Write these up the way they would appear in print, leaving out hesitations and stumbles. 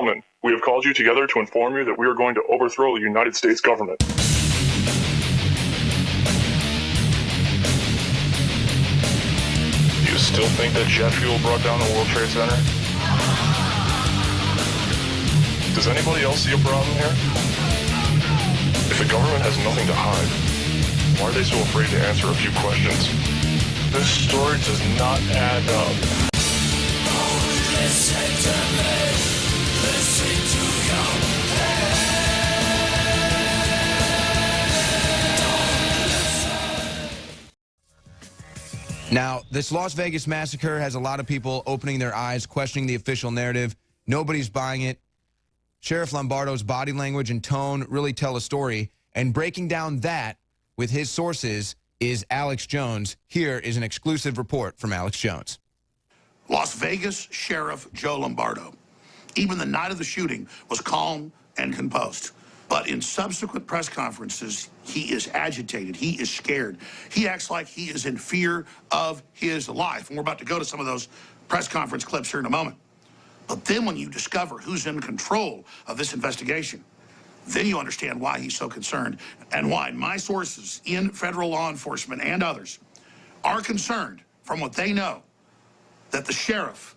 gentlemen, we have called you together to inform you that we are going to overthrow the United States government. Do you still think that jet fuel brought down the World Trade Center? Does anybody else see a problem here? If the government has nothing to hide, why are they so afraid to answer a few questions? This story does not add up. Listen to me, listen to your Now, this Las Vegas massacre has a lot of people opening their eyes, questioning the official narrative. Nobody's buying it. Sheriff Lombardo's body language and tone really tell a story, and breaking down that with his sources is Alex Jones. Here is an exclusive report from Alex Jones. Las Vegas Sheriff Joe Lombardo, even the night of the shooting, was calm and composed. But in subsequent press conferences, he is agitated. He is scared. He acts like he is in fear of his life. And we're about to go to some of those press conference clips here in a moment. But then when you discover who's in control of this investigation, then you understand why he's so concerned and why my sources in federal law enforcement and others are concerned, from what they know, that the sheriff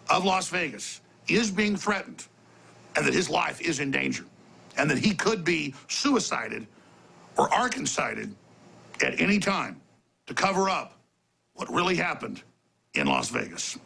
of Las Vegas is being threatened and that his life is in danger and that he could be suicided or arkancided at any time to cover up what really happened in Las Vegas.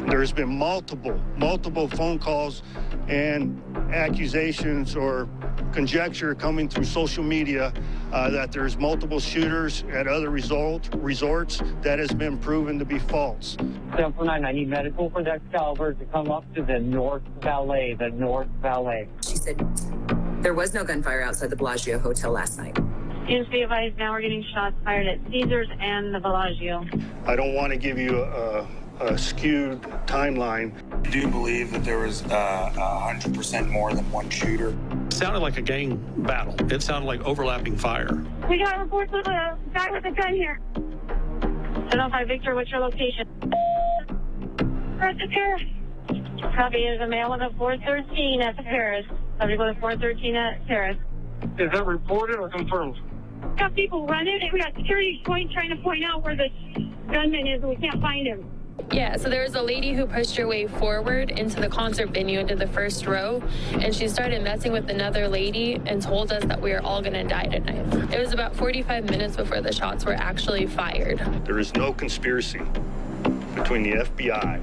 There's been multiple phone calls and accusations or conjecture coming through social media that there's multiple shooters at other resorts. That has been proven to be false. 749, I need medical for that caliber to come up to the North Valet, She said there was no gunfire outside the Bellagio Hotel last night. Please be advised, now we're getting shots fired at Caesars and the Bellagio. I don't want to give you a skewed timeline. Do you believe that there was 100% more than one shooter? It sounded like a gang battle. It sounded like overlapping fire. We got reports of a guy with a gun here. 705 Victor, what's your location? We're at the Paris. Copy, is a male with a 413 at the Paris. Subject with a 413 at Paris. Is that reported or confirmed? We got people running, and we got security trying to point out where the gunman is, and we can't find him. Yeah, so there was a lady who pushed her way forward into the concert venue, into the first row, and she started messing with another lady and told us that we were all going to die tonight. It was about 45 minutes before the shots were actually fired. There is no conspiracy between the FBI,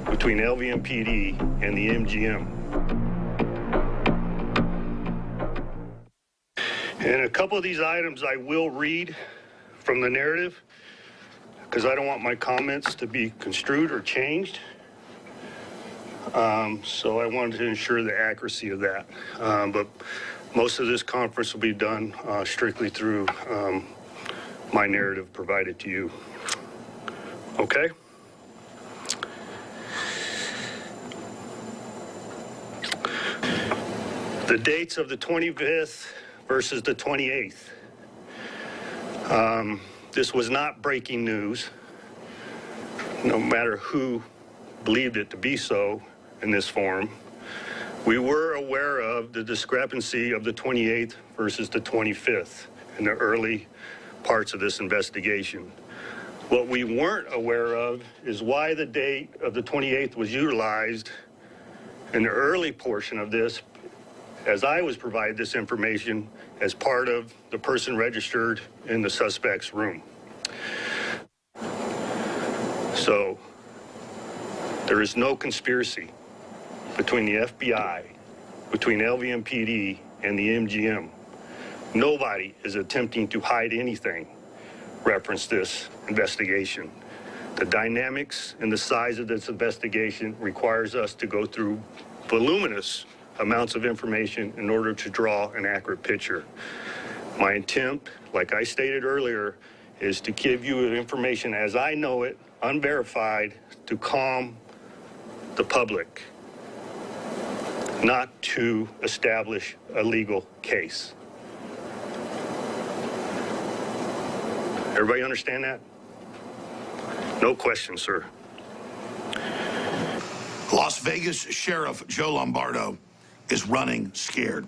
between LVMPD, and the MGM. And a couple of these items I will read from the narrative, because I don't want my comments to be construed or changed. So I wanted to ensure the accuracy of that. But most of this conference will be done strictly through my narrative provided to you. Okay? The dates of the 25th versus the 28th. This was not breaking news, no matter who believed it to be so in this form. We were aware of the discrepancy of the 28th versus the 25th in the early parts of this investigation. What we weren't aware of is why the date of the 28th was utilized in the early portion of this, as I was provided this information as part of the person registered in the suspect's room. So there is no conspiracy between the FBI, between LVMPD, and the MGM. Nobody is attempting to hide anything reference this investigation. The dynamics and the size of this investigation requires us to go through voluminous amounts of information in order to draw an accurate picture. My intent, like I stated earlier, is to give you information as I know it, unverified, to calm the public, not to establish a legal case. Everybody understand that? No question, sir. Las Vegas Sheriff Joe Lombardo is running scared.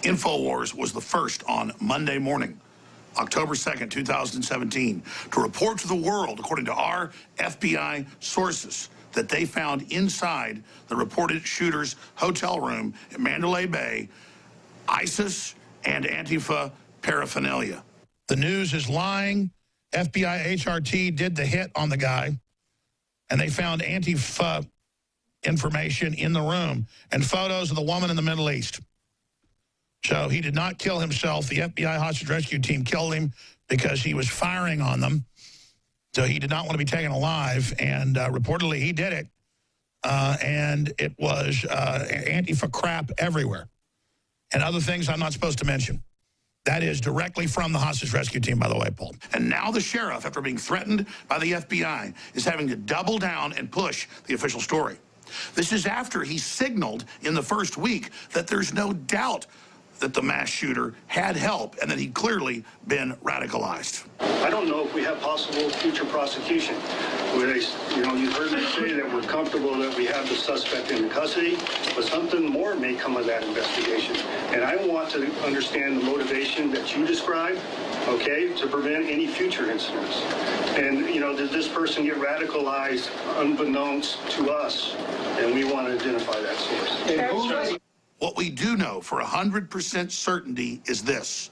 InfoWars was the first on Monday morning, October 2nd, 2017, to report to the world, according to our FBI sources, that they found inside the reported shooter's hotel room at Mandalay Bay ISIS and Antifa paraphernalia. The news is lying. FBI HRT did the hit on the guy, and they found Antifa information in the room and photos of the woman in the Middle East. So he did not kill himself. The FBI hostage rescue team killed him because he was firing on them. So he did not want to be taken alive, and reportedly he did it. And it was Antifa crap everywhere. And other things I'm not supposed to mention. That is directly from the hostage rescue team, by the way, Paul. And now the sheriff, after being threatened by the FBI, is having to double down and push the official story. This is after he signaled in the first week that there's no doubt that the mass shooter had help and that he'd clearly been radicalized. I don't know if we have possible future prosecution. You heard me say that we're comfortable that we have the suspect in custody, but something more may come of that investigation. And I want to understand the motivation that you described, okay, to prevent any future incidents. And, did this person get radicalized unbeknownst to us? And we want to identify that source. What we do know for 100% certainty is this.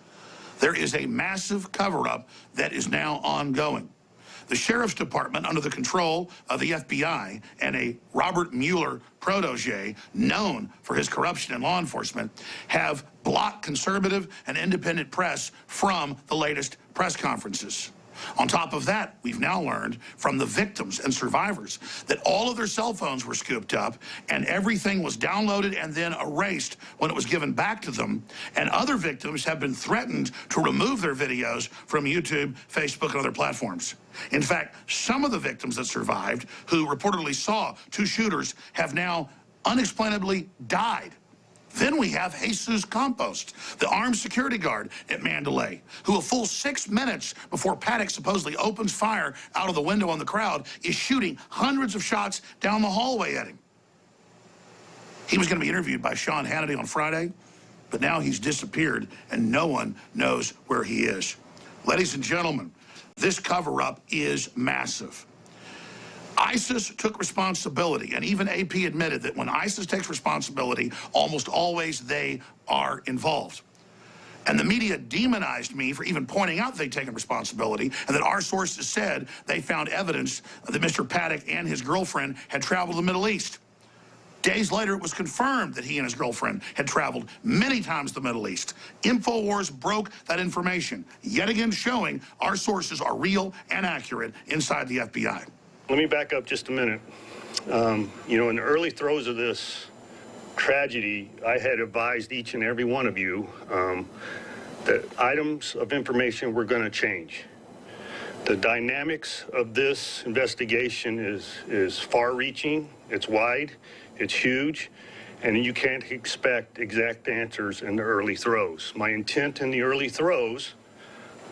There is a massive cover-up that is now ongoing. The Sheriff's Department, under the control of the FBI and a Robert Mueller protege known for his corruption in law enforcement, have blocked conservative and independent press from the latest press conferences. On top of that, we've now learned from the victims and survivors that all of their cell phones were scooped up and everything was downloaded and then erased when it was given back to them. And other victims have been threatened to remove their videos from YouTube, Facebook, and other platforms. In fact, some of the victims that survived, who reportedly saw two shooters, have now unexplainably died. Then we have Jesus Campos, the armed security guard at Mandalay, who a full 6 minutes before Paddock supposedly opens fire out of the window on the crowd is shooting hundreds of shots down the hallway at him. He was going to be interviewed by Sean Hannity on Friday, but now he's disappeared and no one knows where he is. Ladies and gentlemen, this cover-up is massive. ISIS took responsibility, and even AP admitted that when ISIS takes responsibility, almost always they are involved. And the media demonized me for even pointing out they'd taken responsibility, and that our sources said they found evidence that Mr. Paddock and his girlfriend had traveled to the Middle East. Days later, it was confirmed that he and his girlfriend had traveled many times to the Middle East. InfoWars broke that information, yet again showing our sources are real and accurate inside the FBI. Let me back up just a minute. In the early throes of this tragedy, I had advised each and every one of you that items of information were going to change. The dynamics of this investigation is far-reaching, it's wide, it's huge, and you can't expect exact answers in the early throes. My intent in the early throes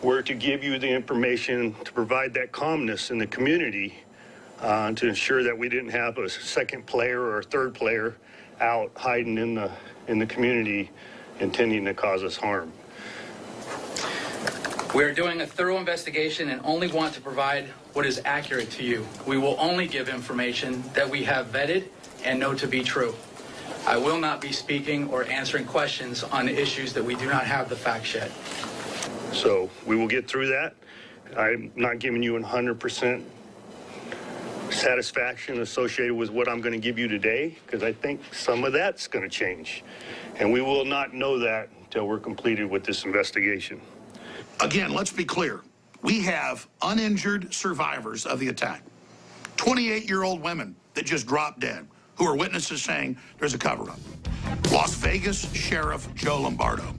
were to give you the information to provide that calmness in the community, to ensure that we didn't have a second player or a third player out hiding in the community intending to cause us harm. We are doing a thorough investigation and only want to provide what is accurate to you. We will only give information that we have vetted and know to be true. I will not be speaking or answering questions on issues that we do not have the facts yet. So we will get through that. I'm not giving you 100% satisfaction associated with what I'm going to give you today, because I think some of that's going to change. And we will not know that until we're completed with this investigation. Again, let's be clear. We have uninjured survivors of the attack. 28-year-old women that just dropped dead, who are witnesses saying there's a cover-up. Las Vegas Sheriff Joe Lombardo.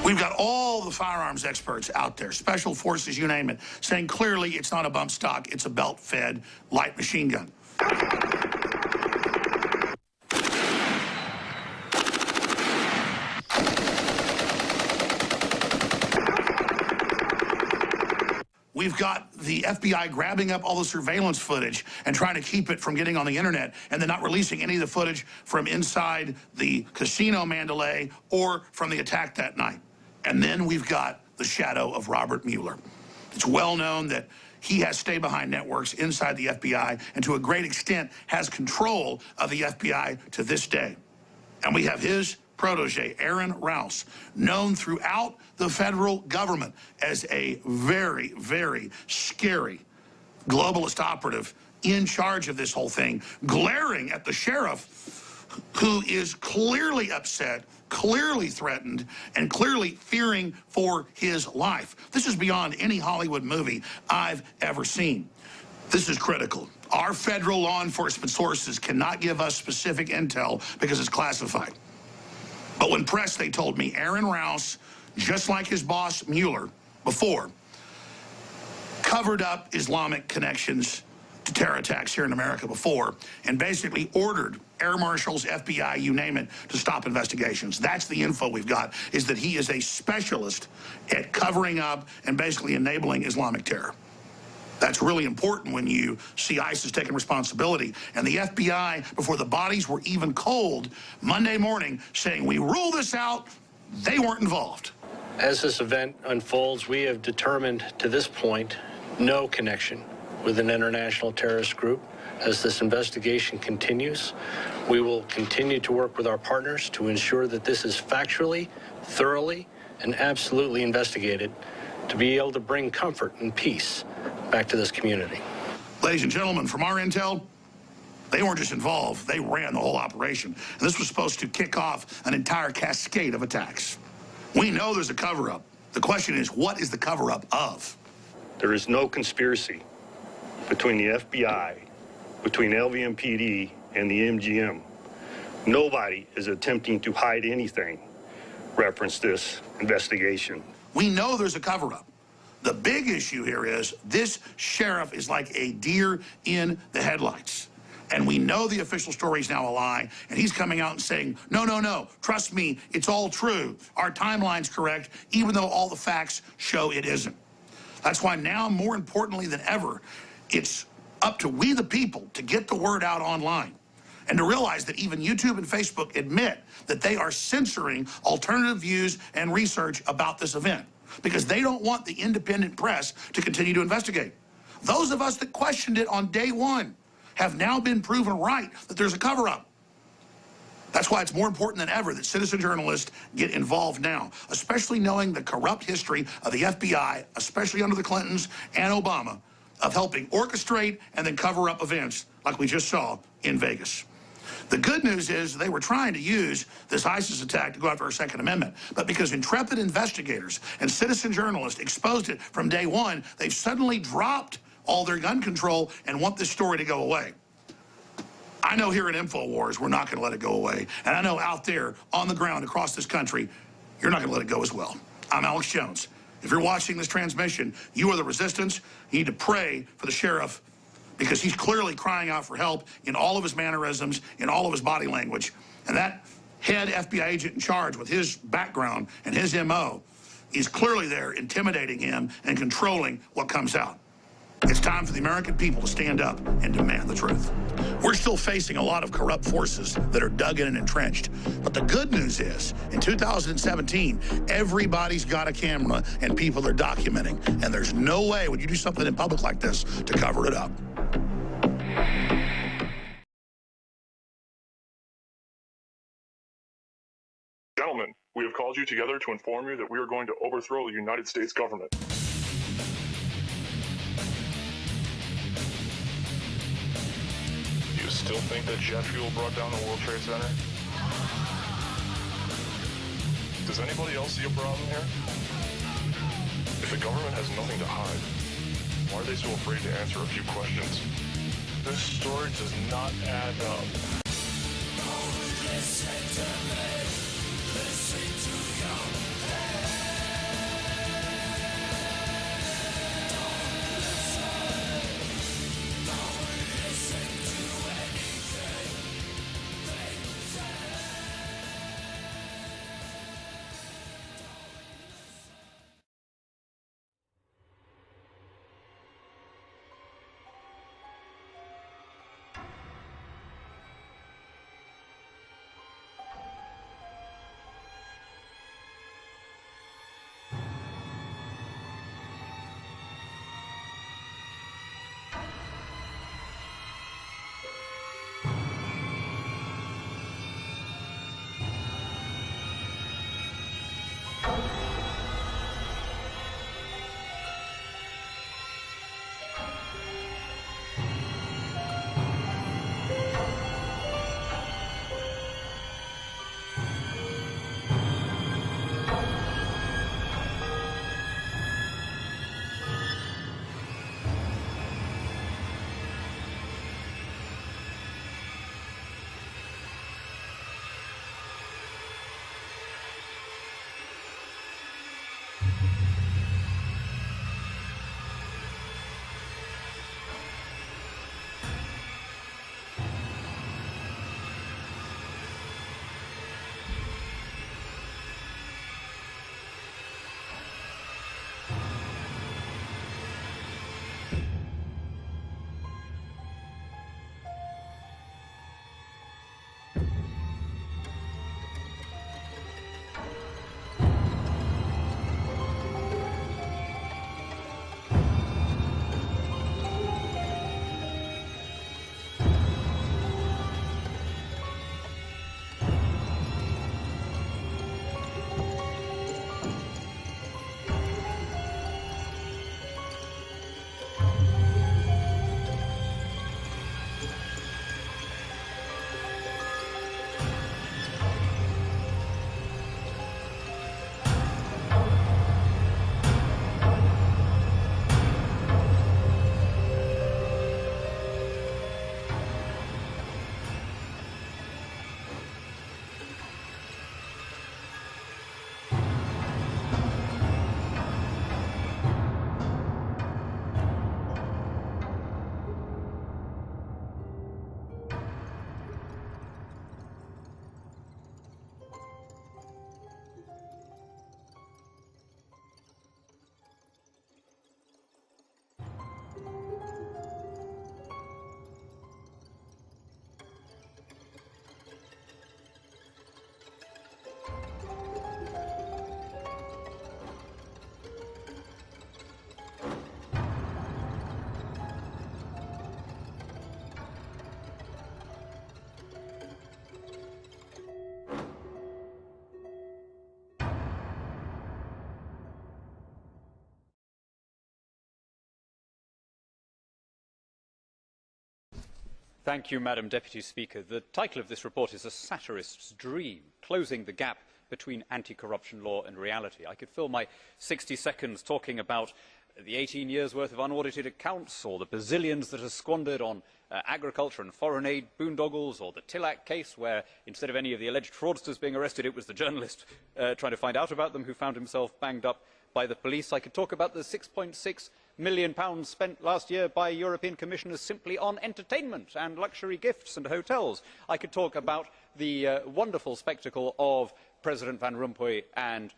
We've got all the firearms experts out there, special forces, you name it, saying clearly it's not a bump stock, it's a belt-fed light machine gun. We we've got the FBI grabbing up all the surveillance footage and trying to keep it from getting on the internet, and then not releasing any of the footage from inside the casino Mandalay or from the attack that night. And then we've got the shadow of Robert Mueller. It's well known that he has stay-behind networks inside the FBI and to a great extent has control of the FBI to this day. And we have his protege, Aaron Rouse, known throughout the federal government as a very, very scary globalist operative in charge of this whole thing, glaring at the sheriff who is clearly upset, clearly threatened, and clearly fearing for his life. This is beyond any Hollywood movie I've ever seen. This is critical. Our federal law enforcement sources cannot give us specific intel because it's classified. But when pressed, they told me Aaron Rouse, just like his boss Mueller before, covered up Islamic connections to terror attacks here in America before, and basically ordered air marshals, FBI, you name it, to stop investigations. That's the info we've got, is that he is a specialist at covering up and basically enabling Islamic terror. That's really important when you see ISIS taking responsibility. And the FBI, before the bodies were even cold, Monday morning, saying, we rule this out, they weren't involved. As this event unfolds, we have determined to this point no connection with an international terrorist group. As this investigation continues, we will continue to work with our partners to ensure that this is factually, thoroughly, and absolutely investigated to be able to bring comfort and peace back to this community. Ladies and gentlemen, from our intel, they weren't just involved, they ran the whole operation. And this was supposed to kick off an entire cascade of attacks. We know there's a cover-up. The question is, what is the cover-up of? There is no conspiracy between the FBI, between LVMPD, and the MGM. Nobody is attempting to hide anything. Reference this investigation. We know there's a cover-up. The big issue here is this sheriff is like a deer in the headlights. And we know the official story is now a lie, and he's coming out and saying, no, no, no, trust me, it's all true. Our timeline's correct, even though all the facts show it isn't. That's why now, more importantly than ever, it's up to we the people to get the word out online and to realize that even YouTube and Facebook admit that they are censoring alternative views and research about this event because they don't want the independent press to continue to investigate. Those of us that questioned it on day one have now been proven right that there's a cover-up. That's why it's more important than ever that citizen journalists get involved now, especially knowing the corrupt history of the FBI, especially under the Clintons and Obama, of helping orchestrate and then cover up events like we just saw in Vegas. The good news is they were trying to use this ISIS attack to go after our Second Amendment, but because intrepid investigators and citizen journalists exposed it from day one, they've suddenly dropped all their gun control and want this story to go away. I know here at InfoWars, we're not going to let it go away. And I know out there on the ground across this country, you're not going to let it go as well. I'm Alex Jones. If you're watching this transmission, you are the resistance. You need to pray for the sheriff because he's clearly crying out for help in all of his mannerisms, in all of his body language. And that head FBI agent in charge with his background and his MO is clearly there intimidating him and controlling what comes out. It's time for the American people to stand up and demand the truth. We're still facing a lot of corrupt forces that are dug in and entrenched. But the good news is, in 2017, everybody's got a camera and people are documenting. And there's no way when you do something in public like this to cover it up. Gentlemen, we have called you together to inform you that we are going to overthrow the United States government. You still think that jet fuel brought down the World Trade Center? Does anybody else see a problem here? If the government has nothing to hide, why are they so afraid to answer a few questions? This story does not add up. Thank you, Madam Deputy Speaker. The title of this report is A Satirist's Dream, Closing the Gap Between Anti-Corruption Law and Reality. I could fill my 60 seconds talking about the 18 years' worth of unaudited accounts, or the bazillions that are squandered on agriculture and foreign aid boondoggles, or the Tillack case where instead of any of the alleged fraudsters being arrested, it was the journalist trying to find out about them who found himself banged up by the police. I could talk about the £6.6 million spent last year by European commissioners simply on entertainment and luxury gifts and hotels. I could talk about the wonderful spectacle of President Van Rompuy and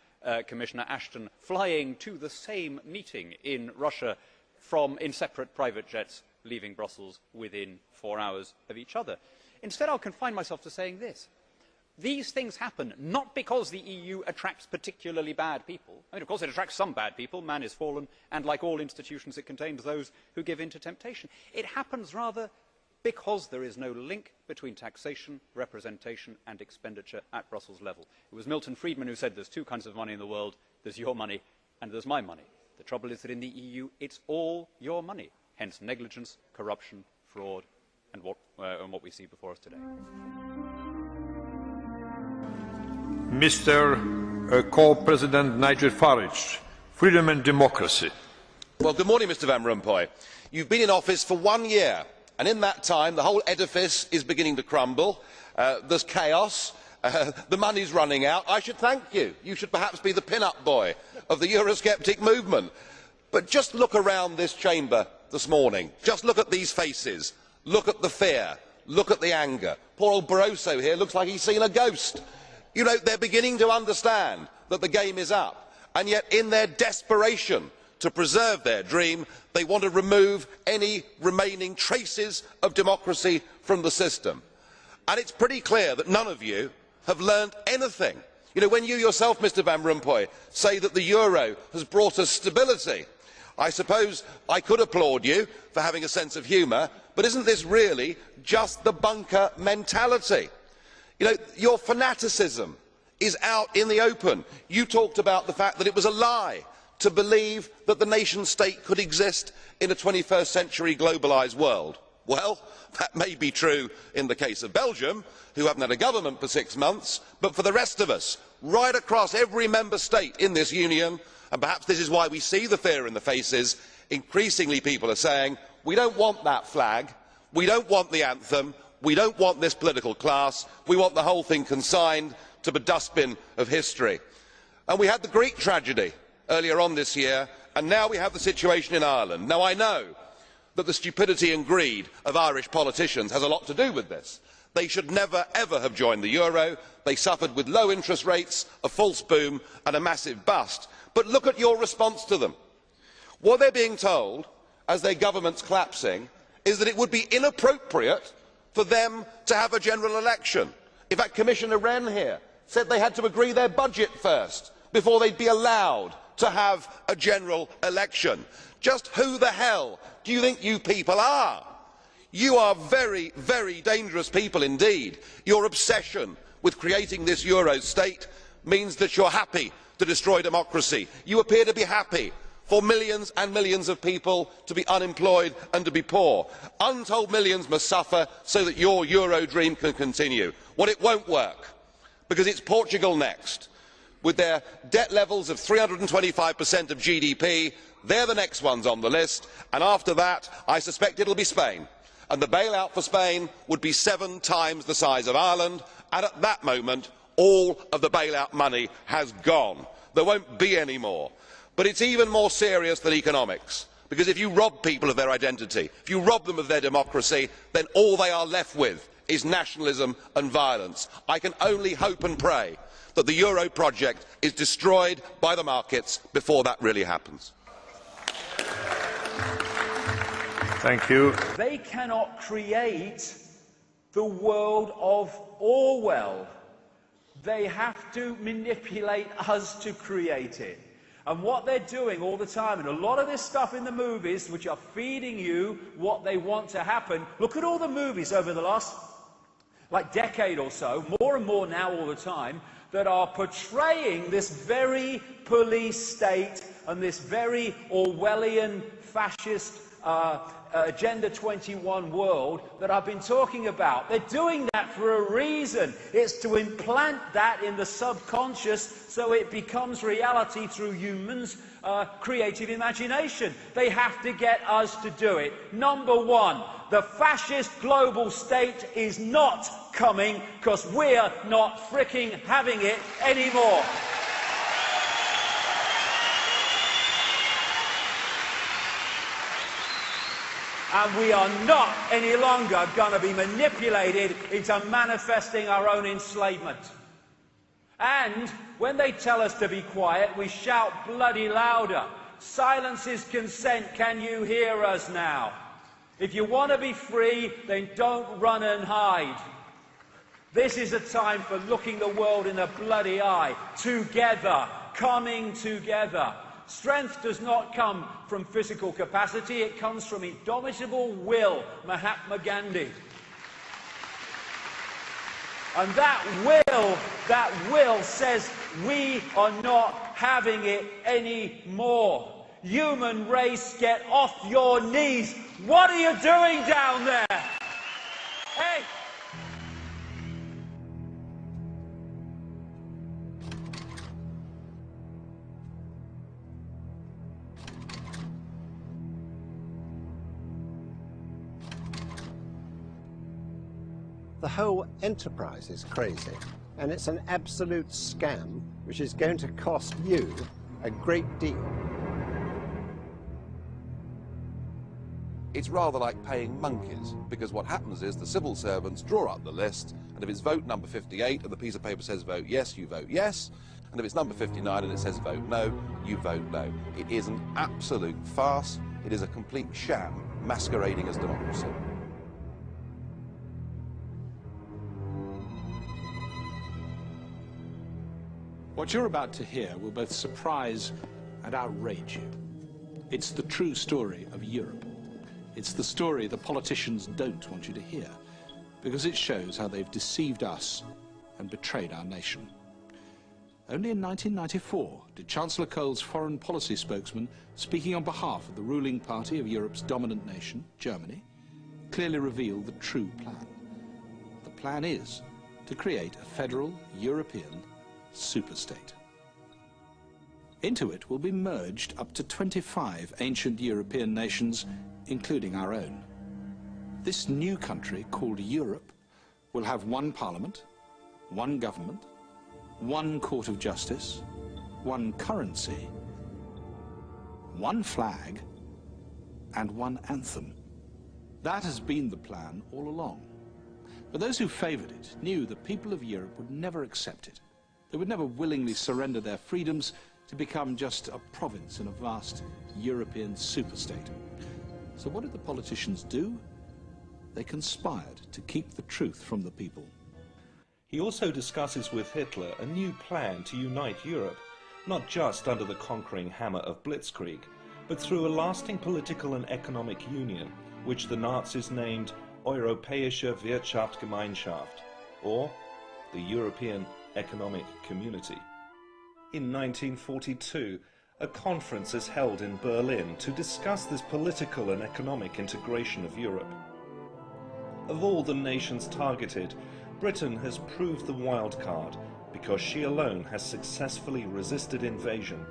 Commissioner Ashton flying to the same meeting in Russia in separate private jets, leaving Brussels within 4 hours of each other. Instead, I'll confine myself to saying this. These things happen not because the EU attracts particularly bad people. I mean, of course, it attracts some bad people. Man is fallen, and like all institutions, it contains those who give in to temptation. It happens rather because there is no link between taxation, representation and expenditure at Brussels level. It was Milton Friedman who said there's two kinds of money in the world. There's your money and there's my money. The trouble is that in the EU, it's all your money. Hence negligence, corruption, fraud, and what we see before us today. Mr. Co-President Nigel Farage, Freedom and Democracy. Well, good morning, Mr. Van Rompuy. You've been in office for 1 year, and in that time the whole edifice is beginning to crumble. There's chaos. The money's running out. I should thank you. You should perhaps be the pin-up boy of the Eurosceptic movement. But just look around this chamber this morning. Just look at these faces. Look at the fear. Look at the anger. Poor old Barroso here looks like he's seen a ghost. You know, they're beginning to understand that the game is up, and yet in their desperation to preserve their dream, they want to remove any remaining traces of democracy from the system. And it's pretty clear that none of you have learned anything. You know, when you yourself, Mr. Van Rompuy, say that the euro has brought us stability, I suppose I could applaud you for having a sense of humour, but isn't this really just the bunker mentality? You know, your fanaticism is out in the open. You talked about the fact that it was a lie to believe that the nation state could exist in a 21st century globalised world. Well, that may be true in the case of Belgium, who haven't had a government for 6 months, but for the rest of us, right across every member state in this union, and perhaps this is why we see the fear in the faces, increasingly people are saying, we don't want that flag, we don't want the anthem, we don't want this political class, we want the whole thing consigned to the dustbin of history. And we had the Greek tragedy earlier on this year, and now we have the situation in Ireland. Now I know that the stupidity and greed of Irish politicians has a lot to do with this. They should never ever have joined the euro. They suffered with low interest rates, a false boom and a massive bust. But look at your response to them. What they're being told, as their government's collapsing, is that it would be inappropriate for them to have a general election. In fact, Commissioner Wren here said they had to agree their budget first before they'd be allowed to have a general election. Just who the hell do you think you people are? You are very, very dangerous people indeed. Your obsession with creating this euro state means that you're happy to destroy democracy. You appear to be happy for millions and millions of people to be unemployed and to be poor. Untold millions must suffer so that your euro dream can continue. Well, it won't work, because it's Portugal next. With their debt levels of 325% of GDP, they're the next ones on the list, and after that, I suspect it'll be Spain. And the bailout for Spain would be 7 times the size of Ireland, and at that moment, all of the bailout money has gone. There won't be any more. But it's even more serious than economics, because if you rob people of their identity, if you rob them of their democracy, then all they are left with is nationalism and violence. I can only hope and pray that the euro project is destroyed by the markets before that really happens. Thank you. They cannot create the world of Orwell. They have to manipulate us to create it. And what they're doing all the time, and a lot of this stuff in the movies, which are feeding you what they want to happen. Look at all the movies over the last, decade or so, more and more now all the time, that are portraying this very police state and this very Orwellian fascist Agenda 21 world that I've been talking about. They're doing that for a reason. It's to implant that in the subconscious so it becomes reality through humans' creative imagination. They have to get us to do it. Number one, the fascist global state is not coming because we're not fricking having it anymore. And we are not any longer going to be manipulated into manifesting our own enslavement. And when they tell us to be quiet, we shout bloody louder. Silence is consent. Can you hear us now? If you want to be free, then don't run and hide. This is a time for looking the world in the bloody eye. Together. Coming together. Strength does not come from physical capacity, it comes from indomitable will, Mahatma Gandhi. And that will says we are not having it anymore. Human race, get off your knees. What are you doing down there? Hey! The whole enterprise is crazy, and it's an absolute scam which is going to cost you a great deal. It's rather like paying monkeys, because what happens is the civil servants draw up the list, and if it's vote number 58 and the piece of paper says vote yes, you vote yes, and if it's number 59 and it says vote no, you vote no. It is an absolute farce. It is a complete sham masquerading as democracy. What you're about to hear will both surprise and outrage you. It's the true story of Europe. It's the story the politicians don't want you to hear, because it shows how they've deceived us and betrayed our nation. Only in 1994 did Chancellor Kohl's foreign policy spokesman, speaking on behalf of the ruling party of Europe's dominant nation, Germany, clearly reveal the true plan. The plan is to create a federal European superstate. Into it will be merged up to 25 ancient European nations, including our own. This new country, called Europe, will have one parliament, one government, one court of justice, one currency, one flag, and one anthem. That has been the plan all along. But those who favoured it knew the people of Europe would never accept it. They would never willingly surrender their freedoms to become just a province in a vast European superstate. So what did the politicians do? They conspired to keep the truth from the people. He also discusses with Hitler a new plan to unite Europe, not just under the conquering hammer of Blitzkrieg, but through a lasting political and economic union, which the Nazis named Europäische Wirtschaftsgemeinschaft, or the European Economic Community. In 1942, a conference is held in Berlin to discuss this political and economic integration of Europe. Of all the nations targeted, Britain has proved the wild card because she alone has successfully resisted invasion